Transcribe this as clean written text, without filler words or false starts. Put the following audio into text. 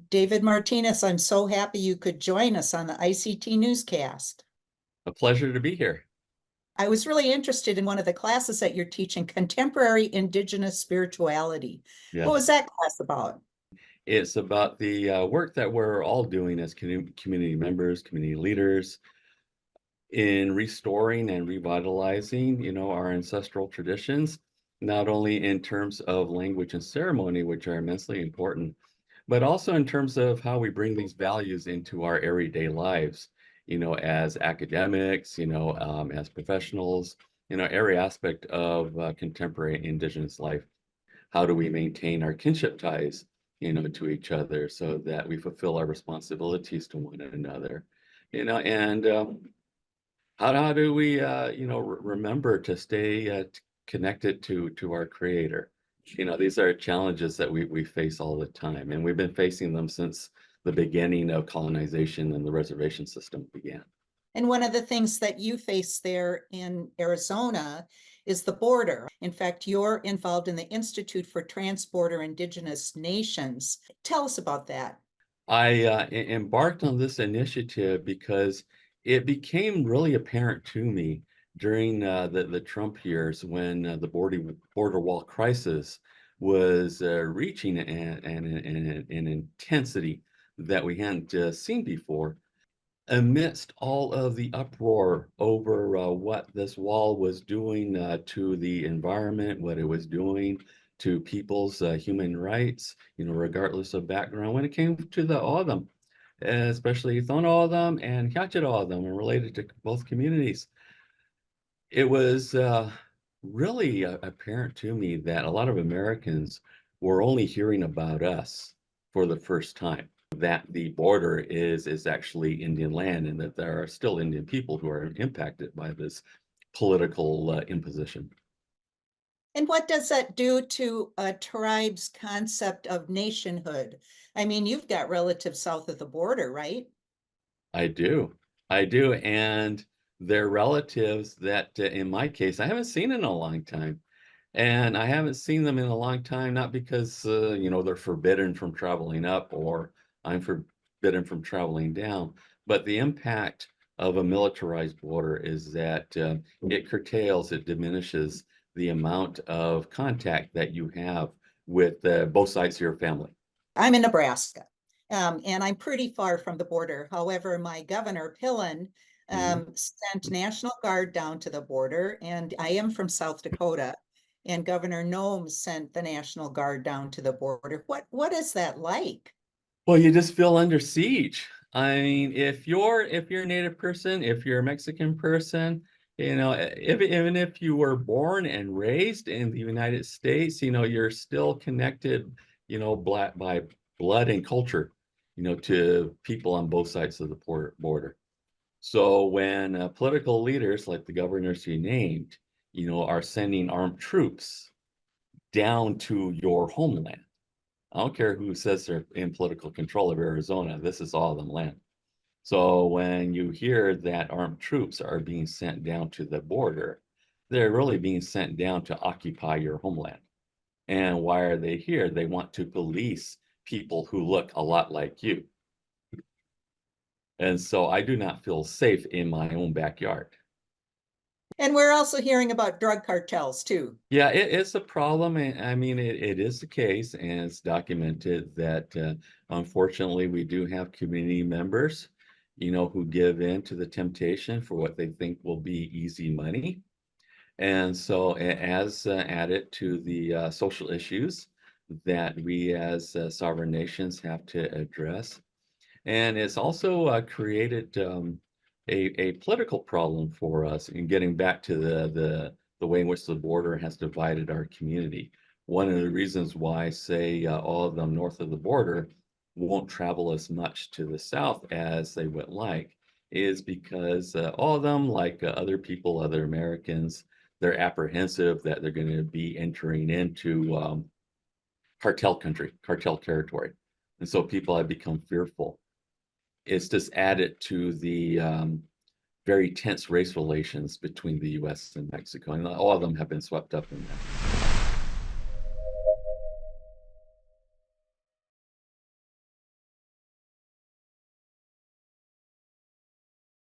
David Martinez, I'm so happy you could join us on the ICT newscast. A pleasure to be here. I was really interested in one of the classes that you're teaching, Contemporary Indigenous Spirituality. What was Yes, that class about? it's about the work that we're all doing as community members, community leaders in restoring and revitalizing, our ancestral traditions, not only in terms of language and ceremony, which are immensely important, but also in terms of how we bring these values into our everyday lives, as academics, as professionals, every aspect of contemporary Indigenous life. How do we maintain our kinship ties, to each other so that we fulfill our responsibilities to one another, and how do we, remember to stay connected to our Creator? These are challenges that we face all the time, and we've been facing them since the beginning of colonization and the reservation system began. And one of the things that you face there in Arizona is the border. In fact, you're involved in the Institute for Transborder Indigenous Nations. Tell us about that. I embarked on this initiative because it became really apparent to me during the Trump years when the border wall crisis was reaching an intensity that we hadn't seen before. Amidst all of the uproar over what this wall was doing to the environment, what it was doing to people's human rights, regardless of background, when it came to the O'odham, especially Thon O'odham and Hyachet O'odham, and related to both communities, it was really apparent to me that a lot of Americans were only hearing about us for the first time, that the border is actually Indian land and that there are still Indian people who are impacted by this political imposition. And what does that do to a tribe's concept of nationhood? I mean, you've got relatives south of the border, right? I do. I do. And they're relatives that, in my case, I haven't seen in a long time. And I haven't seen them in a long time, not because, they're forbidden from traveling up or I'm forbidden from traveling down, but the impact of a militarized border is that it curtails, it diminishes the amount of contact that you have with both sides of your family. I'm in Nebraska, and I'm pretty far from the border. However, my governor, Pillen, Mhm. sent National Guard down to the border, and I am from South Dakota, and Governor Nome sent the National Guard down to the border. What is that like? Well, you just feel under siege. I mean, if you're a native person, if you're a Mexican person, if even if you were born and raised in the United States, you're still connected, black by blood and culture, to people on both sides of the border. So when political leaders like the governors you named, are sending armed troops down to your homeland. I don't care who says they're in political control of Arizona, this is all them land. So when you hear that armed troops are being sent down to the border, they're really being sent down to occupy your homeland. And why are they here? They want to police people who look a lot like you. And so I do not feel safe in my own backyard. And we're also hearing about drug cartels too. Yeah, it's a problem. And I mean, it is the case, and it's documented that unfortunately we do have community members, who give in to the temptation for what they think will be easy money. And so, as added to the social issues that we as sovereign nations have to address, and it's also created a political problem for us in getting back to the way in which the border has divided our community. One of the reasons why, say, all of them north of the border won't travel as much to the south as they would like is because all of them, like other people, other Americans, they're apprehensive that they're going to be entering into cartel country, cartel territory. And so people have become fearful. It's just added to the very tense race relations between the US and Mexico. And all of them have been swept up in that.